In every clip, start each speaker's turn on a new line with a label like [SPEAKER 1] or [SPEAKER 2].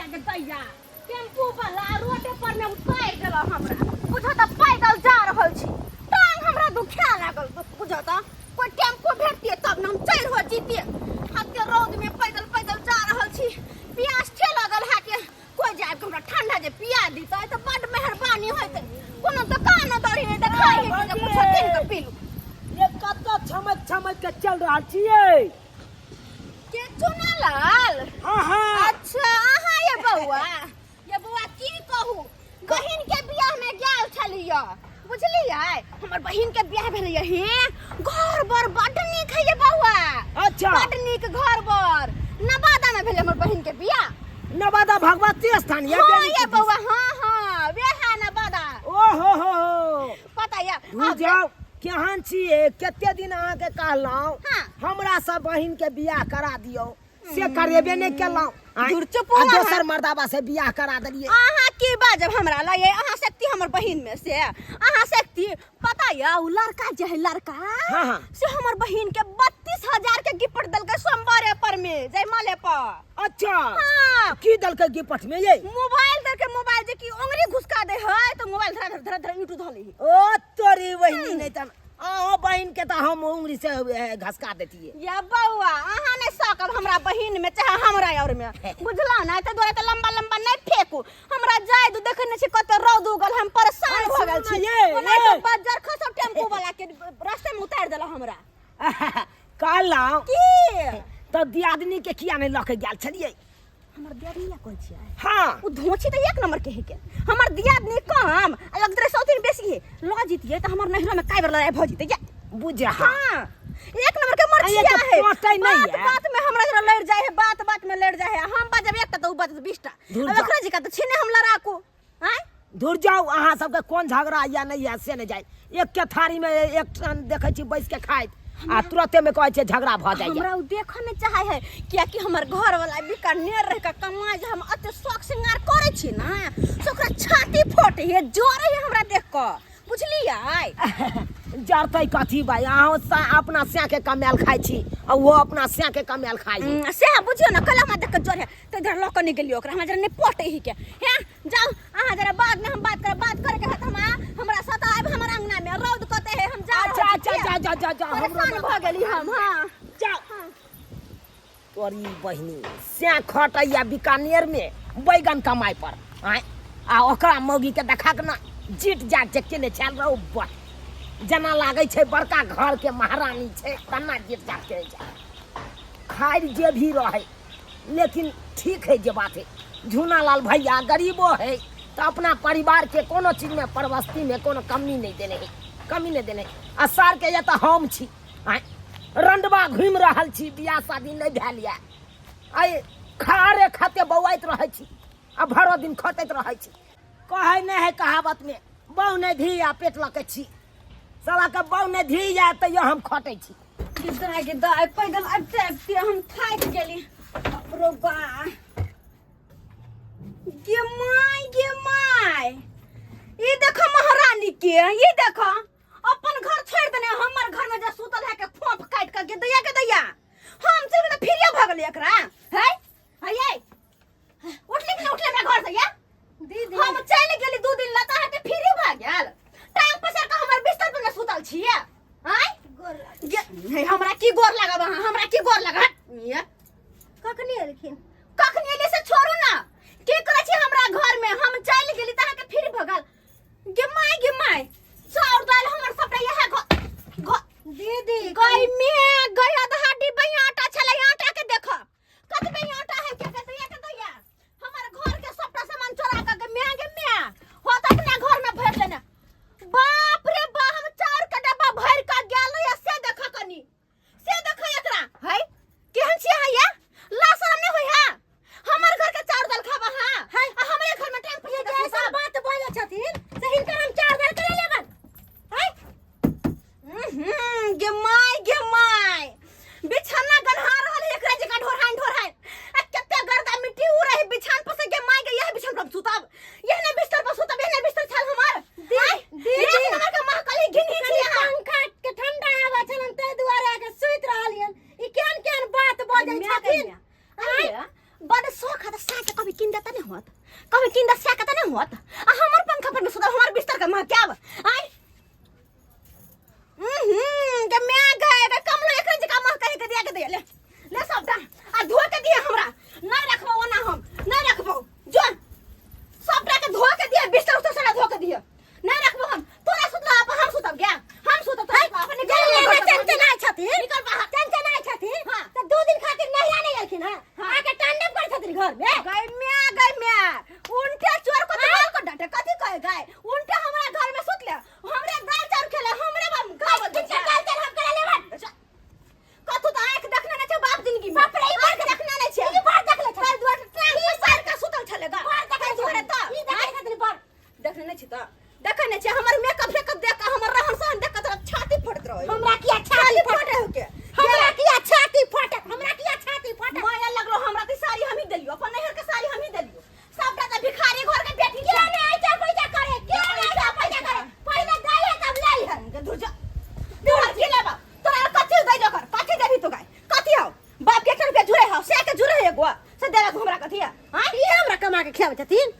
[SPEAKER 1] दैया के दैया टेम्पू वाला रोड पर में उतार देला हमरा बुझा त पैदल जा रहल छी टांग हमरा दुखा लागल बुझा त कोई टेम्पू भेटिए तब न हम चढ़ हो जीतिए हत्ते रोड में पैदल पैदल जा रहल छी प्यास छे लगल है के कोई जाए हमरा ठंडा जे पिया दीता त बड़ मेहरबानी होते कोनो दुकान दौड़ी नहीं देखाई है जे कुछ दिन के पीलू
[SPEAKER 2] ये कत्ता छमक छमक के चल रहा छिए
[SPEAKER 1] के चुनालाल
[SPEAKER 2] हां
[SPEAKER 1] अच्छा आहा ये बउआ की कहू बहिन के बियाह में गेल छलिया बुझलियै हमर बहिन के बियाह भेलै हे घर बर बड नीक है ये बउआ
[SPEAKER 2] अच्छा
[SPEAKER 1] बड नीक घर बर नवादा में भेलै हमर बहिन के बियाह
[SPEAKER 2] नवादा भगवती स्थान
[SPEAKER 1] ये बउआ हां वे है नवादा
[SPEAKER 2] ओहो हो
[SPEAKER 1] पता या
[SPEAKER 2] तू जाओ केहन छिए केते दिन आहा के कहलौ हमरा सब बहिन के बियाह करा दियो से करेबे नहीं केलौ
[SPEAKER 1] दूर चुप
[SPEAKER 2] आ दोसर मर्दाबा से बियाह करा देलिए
[SPEAKER 1] आहा की बाजब हमरा लगे आहा सकती हमर बहिन में से आहा सकती पता या उ लड़का जे है लड़का
[SPEAKER 2] हां
[SPEAKER 1] से हमर बहिन के 32,000 के गिफ्ट दलके सोमवार पर में जयमाले पर
[SPEAKER 2] अच्छा
[SPEAKER 1] हां
[SPEAKER 2] की दलके गिफ्ट में ये
[SPEAKER 1] मोबाइल दलके मोबाइल जे की उंगली घुसका दे है तो मोबाइल धरा धरा यूट्यूब धले
[SPEAKER 2] ओ तोरी वही नहीं त आ बहिन के त हम उंगली से घसका देती है
[SPEAKER 1] या बउआ आहा ने सकब हमरा बहिन में चाहे हमरा और में बुझला ना त दोरा त लंबा लंबा नहीं फेंकू हमरा जाय दू देखने छी कत रौद उगल हम परेशान भ गेल छी ओने तो बाजार खसो टेम्पू वाला के रास्ते में उतार देला हमरा
[SPEAKER 2] कहला
[SPEAKER 1] की
[SPEAKER 2] त दियादनी के किया नहीं लके गेल छलिए
[SPEAKER 1] हमर दियादनी कोन छियै
[SPEAKER 2] हां
[SPEAKER 1] उ धोची त एक नंबर के है के हमर दियादनी कम अलग तरह सौतीन बेसी है ल जीतिए त हमर नहरा में काई बार लड़ाई भ जीते
[SPEAKER 2] बुझा
[SPEAKER 1] हां एक नंबर के मर्चिया है बात में हमरा जरा लड़ जाए है बात में लड़ जाए है हम बाजब एकटा त उ बाजब 20टा अब एकरा जी का त छीने हम लड़ाकू हैं
[SPEAKER 2] दूर जाओ अहाँ सबके कोन झगड़ा या नहीं है से नहीं जाए एक के थारी में एक टन देखे छी बैस के खाइत आ तुरंते में कहै छै झगड़ा भ जाय
[SPEAKER 1] हमरा उ देख में चाहे है किया कि हमर घर वाला बिकानेर रह के कमाई जे हम अते शौक श्रृंगार करे छी ना से ओकरा छाती फोटे है जोरे है हमरा देख के बुझलियै
[SPEAKER 2] जरतै कथी भाई अहाँ अपना स्या के कमाल खाइ छी आ वो अपना स्या के कमाल खाइ
[SPEAKER 1] से बुझियो ना कलम देख के जोरे त इधर लक नहीं गेलियो ओकरा हमरा जरा नहीं पोटे ही के हैं जाओ अहाँ जरा बाद में हम बात करे के हाथ हमरा साथ आब हमर अंगना में रौद कते है हम जा
[SPEAKER 2] अच्छा जा
[SPEAKER 1] परेशान भ गेली हम हां
[SPEAKER 2] जाओ तोरी बहिनी स्या खटैया बिकानेर में बैगन कमाई पर आ ओकरा मौगी के देखा के ना जीट जाट जे केने छल रहो बट जना लागे छै बड़का घर के महारानी छै तना जीट जाट के खाइर जे भी रहे लेकिन ठीक है जे बात है झूनालाल भैया गरीबो है तो अपना परिवार के कोनो चीज में परवस्ती में कोनो कमी नहीं देने आ सार के या तो हम छी रंडवा घूम रहल छी बियाह शादी नहीं भेल या आइ खारे खाते बौआइत रहे छी आ भरो दिन खटैत रहे छी कहे नहीं है कहावत में बहु नहीं धी आ पेट लके छी साला के बहु नहीं धी या तो हम खटै छी
[SPEAKER 1] के दाई पैदल अब हम थाक गेली रो बा गे माय ई देखो महारानी के ये देखो अपन घर छोड़ देने हमर घर में जे सुतल है के फोफ काट के दैया हम से तो फिरिया भ गेली एकरा है हये उठले कि उठले हमरा घर से या दीदी हम चल गेली 2 दिन लता है के फिरी भ गेल टांग पसर के हमर बिस्तर पर सुतल छिए हैं गोर लाग हमरा की गोर लागब हमरा की गोर लागत ये कखनी एले से छोड़ू ना के करे छी हमरा घर में हम चल गेली त के फिर भगल गे माय चाउर दाल हमर सबटा यह दीदी गई में गया हड्डी बई आटा छले आटा के देखो कतबे आटा है के खाता साथ कभी किन देता नहीं होत कभी किन दा साथ नहीं होत आ हमर पंखा पर में सुदा हमर बिस्तर का मां क्या आई के मैं गए के कम लो एक जगह मां कह के दिया के दे ले सबटा आ धो के दिए हमरा नहीं रखबो ना हम नहीं रखबो जो सबटा के धो के दिए बिस्तर उतर सारा धो के दिए नहीं रखबो हम तोरा सुतला हम सुतब गया हम सुतब तो अपन निकल टेंशन नहीं छथि निकल बाहर टेंशन नहीं छथि हां तो 2 दिन खातिर नहीं आने गेलखिन हां आके टांडे कर छथि घर में गई मैं उनके चोर को तो को डांटे कथि कहे गए उनके हमरा घर में सुत ले हमरे दाल चार खेले हमरे गाव दाल चार हम करे लेबन कथु तो आंख देखने नहीं छ बाप जिंदगी में बाप रे ई बार देखने नहीं छ ई बार देख ले छ दुआर ई साल का सुतल छलेगा बार देखे छोरे तो ई देखे खातिर बार देखने नहीं छ तो देखै नहीं छ हमर मेकअप फेकअप देख के हमर रहन सहन देख के छाती फटत रहे हमरा की छाती फटे हो के हमरा की छाती फटे माया लगलो हमरा की साड़ी हम ही देलियो अपन नहर के साड़ी हम ही देलियो सबटा त भिखारी घर के बेटी के नहीं आई जा पैसा करे के नहीं जा पैसा करे पहले गाय तब लाई है के दुजा दुआ के लेबा तोरा कथि दे जकर कथि देबी तो गाय कथि हो बाप के रुपया जुरे हो से के जुरे एगो से देला हमरा कथि हां ई हमरा कमा के खियाव छथिन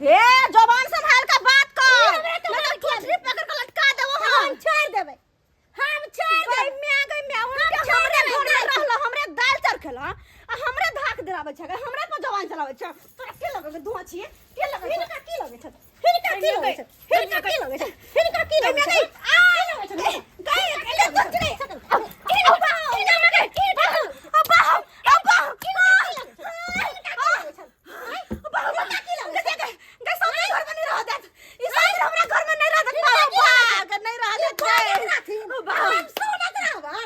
[SPEAKER 1] हे जवान संभाल के बात कर मैं तो कोठरी पकड़ के लटका देबो हम छोड़ देबे गई मैं उनके हमरे घर में रहलो हमरे दाल चार खेला आ हमरे धाक देराबे छ हमरे पर जवान चलावे छ तोरा के लगे धुआ छिए के लगे हिनका की लगे छ हिनका की लगे छ हिनका की लगे छ हिनका की लगे छ आ लगे छ गई ले कुछ नहीं अब्बा अब्बा अब्बा की लगे छ अब्बा की लगे छ गई सब घर में नहीं रह देत ई साइड हमरा घर में नहीं रह देत बाबा अगर नहीं रह देत अब्बा हम सोना करावा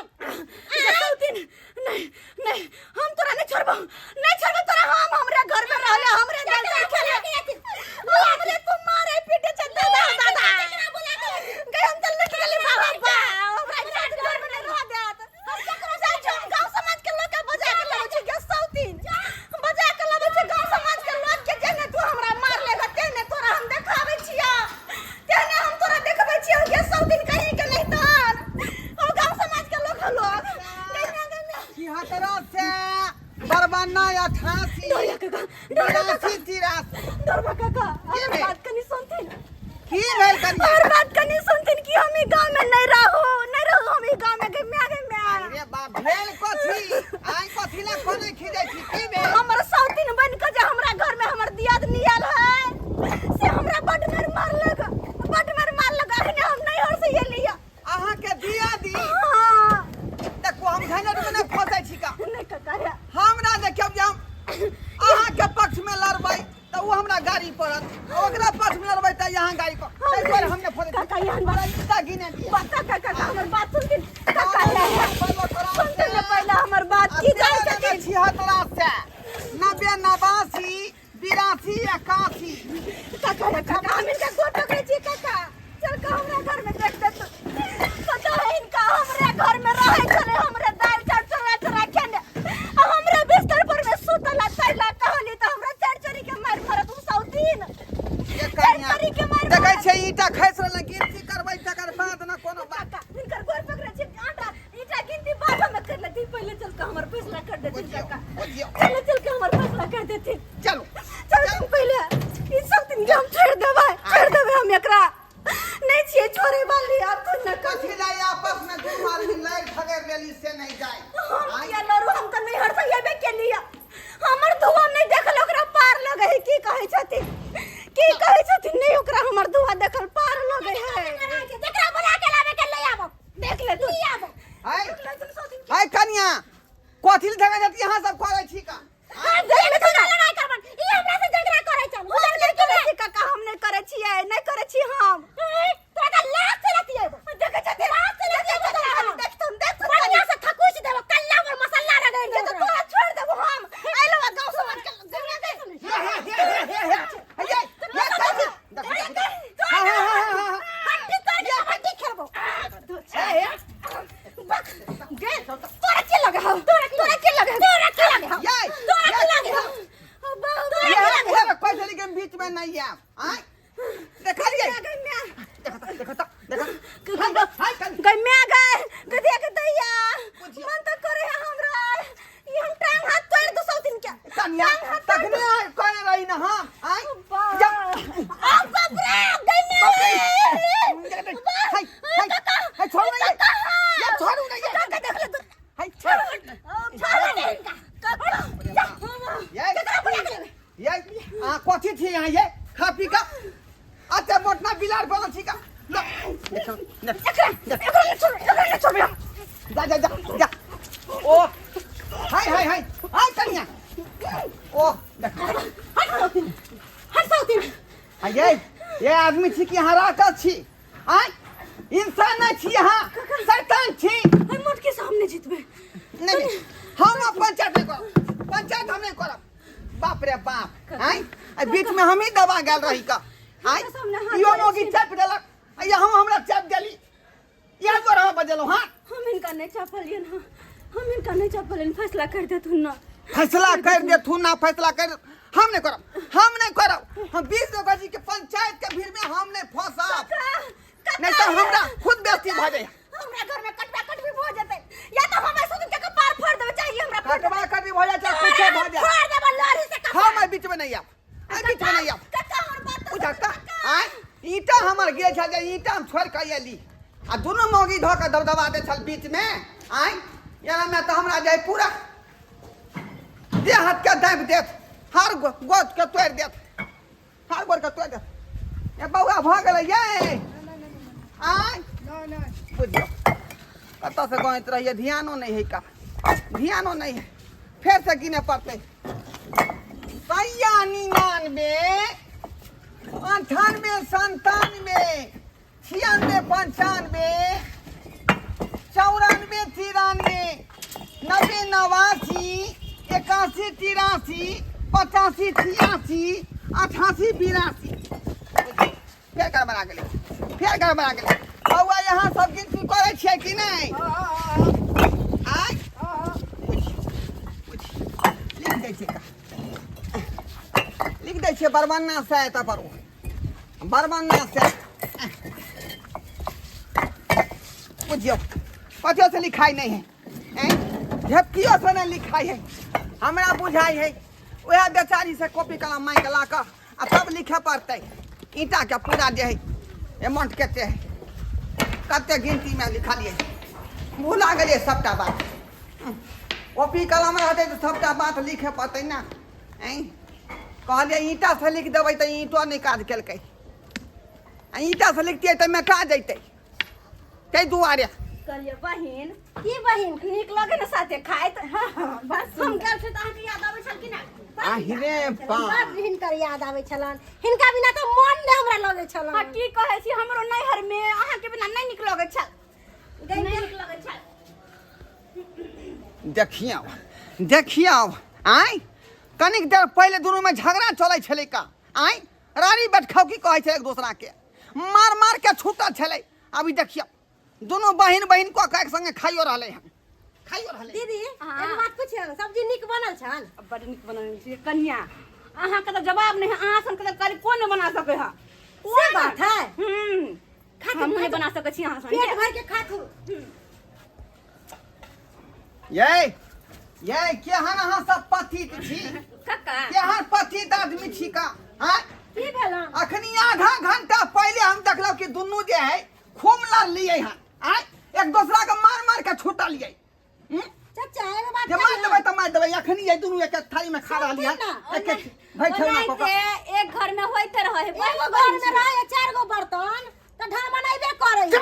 [SPEAKER 1] नहीं हम तोरा नहीं छोड़बो तोरा हम हमरे घर में रहले हमरे जल से खेले हमरे तुम मारे पीटे चंदा दादा गए हम चल निकले बाबा हमरा घर में नहीं रह देत हम केकरो से गांव समाज के लोग के बजा के लाबे छ गैस सौतीन बजा के लाबे छ गांव समाज के लोग के जेने तू हमरा मार लेगा तेने तोरा हम देखावे छिया तेने हम तोरा देखबै छिया गैस सौतीन कहीं के नहीं तन हम गांव समाज के लोग
[SPEAKER 3] तरह से बरबाना 88
[SPEAKER 1] डरवा काका हमर बात कनी सुनथिन
[SPEAKER 3] की भेल कनिया
[SPEAKER 1] हमर बात कनी सुनथिन कि हम ई गांव में नहीं रहू हम ई गांव में गई मैं
[SPEAKER 3] अरे बाप भेल कथी आई कथी ना कोने खिदै छी की भेल
[SPEAKER 1] हमर सौतीन बन के जे हमरा घर में हमर दियाद नियल है से हमरा बड मार लगा अखने हम नहीं और से ये लिया
[SPEAKER 3] अहाँ के दिया दी
[SPEAKER 1] हां
[SPEAKER 3] देखो हम झंझट में नहीं फंसै छी का
[SPEAKER 1] नहीं काका
[SPEAKER 3] हमरा देखियो जे हम अहाँ के पक्ष में लड़बै त वो हमरा गाड़ी पड़त ओकरा पक्ष में लड़बै त यहाँ गाड़ी पर तै पर हमने फंसै
[SPEAKER 1] काका यहाँ बड़ा
[SPEAKER 3] का गिने दिया
[SPEAKER 1] काका हमर बात सुनथिन काका सुनथिन पहले हमर बात की जाय छथिन
[SPEAKER 3] 76 से 90 82 81
[SPEAKER 1] काका हम इनका गोट पकड़े छी काका चल का हमरा घर में देख दे तू पता है इनका हमरे घर में रहे चले हमरे दाल चार चोरा खेने हमरे बिस्तर पर में सुतला चला कहली त हमरा चरचरी के मार भरत तुम सौतीन
[SPEAKER 3] ये कन्या
[SPEAKER 1] के मार
[SPEAKER 3] देखै छै ईटा खैस रहल गिनती करबै तकर बाद न कोनो बात
[SPEAKER 1] काका इनकर गोट पकड़े छी आटा ईटा गिनती बाद में कर लेती पहले चल का हमर फैसला कर देती काका चल के हमर फैसला कर देती
[SPEAKER 3] चलो
[SPEAKER 1] चल पहले ई सौतीन के हम छोड़ देबै हम एकरा नहीं छिए छोरे वाली आप तो न
[SPEAKER 3] कथी लाई आपस में दू आदमी लड़ झगड़ लेली से नहीं जाए
[SPEAKER 1] हम क्या लड़ू हम तो नहीं हट सकबे के लिए हमर दुआ नहीं देखल ओकरा पार लगे है की कहै छथिन नहीं ओकरा हमर दुआ देखल पार लगे है जेकरा बुला के लावे के ले आबो देख ले तू आबो
[SPEAKER 3] हाय कन्या कथी झगड़ जाती यहां सब करे छी का
[SPEAKER 1] देख ले तू लड़ाई करबन ई हमरा से झगड़ा करे छ उधर नहीं करे काका हम नहीं करे छिए नहीं करे छी हम तोरा का लात चलती है देख छथिन लात चलती है देख तुम बढ़िया से खकुश देबो कल्ला पर मसाला रगड़ दे तो तोरा छोड़ देबो हम आइलो गांव समाज के हड्डी खेलबो तोरा के लगे हम तोरा के लगे
[SPEAKER 3] ये पैसली के बीच में नहीं है हां देखलिए
[SPEAKER 1] गई मैं गए कदिया के दैया मन तो करे हमरा ई हम टांग हाथ तोड़ दो सौतीन के
[SPEAKER 3] कन्या तखने करे रही ना हां आई जा
[SPEAKER 1] बाप रे गन्ने
[SPEAKER 3] हाय छोड़ नहीं ये छोड़ू नहीं
[SPEAKER 1] काका देख ले तू
[SPEAKER 3] हाय छोड़
[SPEAKER 1] नहीं
[SPEAKER 3] ये कथी थी यहाँ ये खा पी का अच्छा मोटना बिलार बना छी का जा जा जा जा ओ हाय हाय हाय हाय कन्या ओ ये आदमी छी कि यहाँ राखल छी आय इंसान नहीं छी यहाँ शैतान छी
[SPEAKER 1] हम मोट के सामने जीतबे
[SPEAKER 3] नहीं हम पंचायत नहीं करब पंचायत हम नहीं करब बाप रे बाप आय बीच में हम ही दबा गेल रही का आय यो मोगी चाप देलक या हम हमरा चाप गेली या तो रहा बजलो हां
[SPEAKER 1] हम इनका नहीं चापलियन हां हम इनका नहीं चापलियन फैसला कर दे तू ना
[SPEAKER 3] फैसला कर दे तू ना फैसला कर हम नहीं करब हम 20 लोग जी के पंचायत के भीड़ में हम नहीं फंसब नहीं तो हमरा खुद बेइज्जती भ जाए
[SPEAKER 1] हमरा घर में कटवा कटवी हो जते या तो हमें सुन के कपार फोड़ देवे चाहिए हमरा
[SPEAKER 3] कटवा कटवी हो जाए चाहे कुछ हो जाए
[SPEAKER 1] फोड़ देबे लहरी से कपार
[SPEAKER 3] हम बीच में नहीं आब बीच में नहीं आब
[SPEAKER 1] कक्का हमर बात
[SPEAKER 3] उठा आय ईटा हमर गे छल ईटा हम छोड़ के एली आ दोनों मोगी धो के दबदबा दे छल बीच में आय याना में तो हमरा जाय पूरा दे हाथ के दाब देत हर गोद के तोड़ देत हर गोद के तोड़ देत ए बौआ भ गेलै ये आय बुझियो कतऽ से गइत रहिए ध्यानो नहीं है का ध्यानो नहीं है फिर से गिने पड़ते 99 98 97 96 95 94 93 90 89 81 83 85 86 88 82 फिर घर बना गेलै बौआ यहाँ सब गिनती करे छियै कि नहीं आय लिख दै छियै बरबन्ना से एतऽ पर बरबन्ना से बुझियो कथियो से लिखाई नहीं है झपकियो से नहीं लिखाई है हमरा बुझाई है वह बेचारी से कॉपी कलम मांग ला कर आ तब लिखे पड़ते ईटा के पूरा जे है अमाउंट कते है कते गिनती में लिखलिए भूला गए सबटा बात कॉपी कलम रहते तो सबटा बात लिखे पड़ते ना कहलिए ईटा से लिख देवे तो ईंटो नहीं काज केलकै ईटा से लिखतिए तो मेटा जैते ताहि दुआरे
[SPEAKER 1] करिए बहिन की बहिन नीक लगे ना साथे खाइत बस हम गेल से त अहाँके याद आबै छल कि ना
[SPEAKER 3] आहिरे बाप
[SPEAKER 1] हिनकर याद आबै छलन हिनका बिना तो मन ने हमरा लगे छलन हां की कहै छी हमरो नैहर में अहाँके बिना नहीं निक लगे छल नहीं निक लगे छल
[SPEAKER 3] देखियो आय कनिक देर पहले दोनों में झगड़ा चलै छलै का आय रानी बैठखौ की कहै छै एक दूसरा के मार मार के छूटा छलै अभी देखियो दोनों बहिन को एक संगे खाइयो रहले हैं
[SPEAKER 1] दीदी एक बात पूछियो सब्जी निक बनल छन बड़ निक बनल छै कन्या अहाँ के तो जवाब नहीं है अहाँ सन के करी कोन नहीं बना सके है से बात है हम नहीं बना सके छी अहाँ सन पेट भर के खाथु
[SPEAKER 3] ये केहन अहाँ सब पतित छी
[SPEAKER 1] कक्का
[SPEAKER 3] केहन पतित आदमी छी का हां
[SPEAKER 1] की भेल
[SPEAKER 3] अखनी आधा घंटा पहले हम देखलौ कि दुनू जे है खूब लड़लिए हैं आय एक दूसरा के मार मार के छूटा लिए
[SPEAKER 1] चाचा एगो बात
[SPEAKER 3] जे मार देबै अखनी ये दुनू एक थाली में खा रहली है एक बैठो ना को
[SPEAKER 1] एक घर में होइते रहे एगो घर में रहे चार गो बर्तन त ढा बनाइबे करे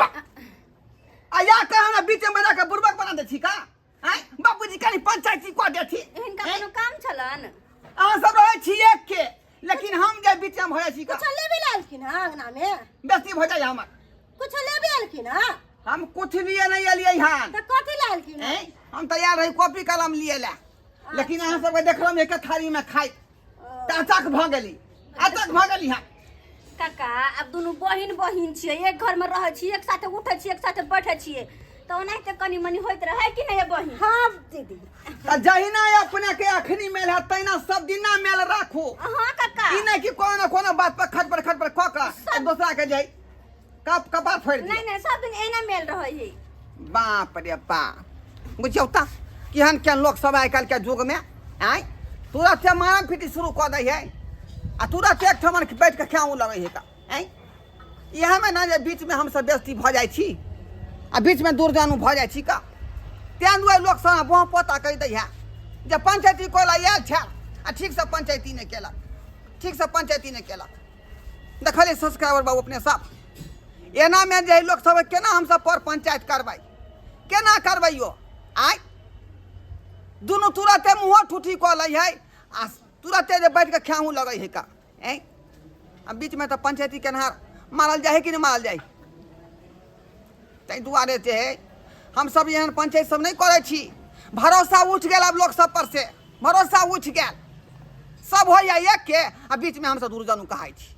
[SPEAKER 3] आया के हमरा बीच में बना के बुर्बक बना दे छी का आय बाबूजी कनी पंचायती को देथी
[SPEAKER 1] इनका कोनो काम छलन
[SPEAKER 3] आ सब रहे छी एक के लेकिन हम जे बीच में होय छी का
[SPEAKER 1] कुछ लेबे लालखिन अंगना में
[SPEAKER 3] बेसी हो जाय हमर
[SPEAKER 1] कुछ लेबे आलखिन
[SPEAKER 3] हम कुछ लिए नहीं अलिए यहाँ
[SPEAKER 1] त कथि लालखिन
[SPEAKER 3] हम तैयार रही कॉपी कलम लिए ला लेकिन अहाँ सब देखलम एक थाली में खाई अटक भ गेली हां
[SPEAKER 1] काका अब दोनों बहिन छिए एक घर में रह छी एक साथे उठे छी एक साथे बैठे छी तो ओनाहिते कनी मनी होइत रहे कि नहीं बहिन हां दीदी
[SPEAKER 3] त जहिना अपने के अखनी मेल है तैना सब दिना मेल राखू
[SPEAKER 1] हां काका
[SPEAKER 3] ई नहीं कि कोनो बात पर खट पर क के दूसरा के जाई कपार फोड़ दे
[SPEAKER 1] नहीं सब दिन एना मेल रहे है
[SPEAKER 3] बाप रे बाप बुझियो ता केहन लोग सब आइ काल के युग में आय तुरंत मारा पीटी शुरू कर दै है आ तुरंत एक ठमन बैठ के क्या लगे है का हैं यह में ना जे बीच में हम सब बेइज्जती भ जाय छी आ बीच में दुर्जानु भ जाय छी का तें दुआरे लोग सब बहु पता कह दै है जे पंचायती कोला आयल छै आ ठीक से पंचायती नहीं केलक ठीक से पंचायती नहीं केलक देखलिए सब्सक्राइबर बाबू अपने सब एना में जे लोग सब केना हम सब पर पंचायत करबै केना करबै यो आय दुनू तुरंते मुँह ठूठी कऽ लै है आ तुरंते जे बैठ के खेहूँ लगे है का ऐ आ बीच में तो पंचायती केनहार मारल जाए है कि नहीं मारल जाए ताहि दुआरे जे है हम सब एहन पंचायत सब नहीं करे छी भरोसा उठ गया अब लोग सब पर से भरोसा उठ गया सब हो जाए एक के आ बीच में हम सब दुर्जनु कहाई छी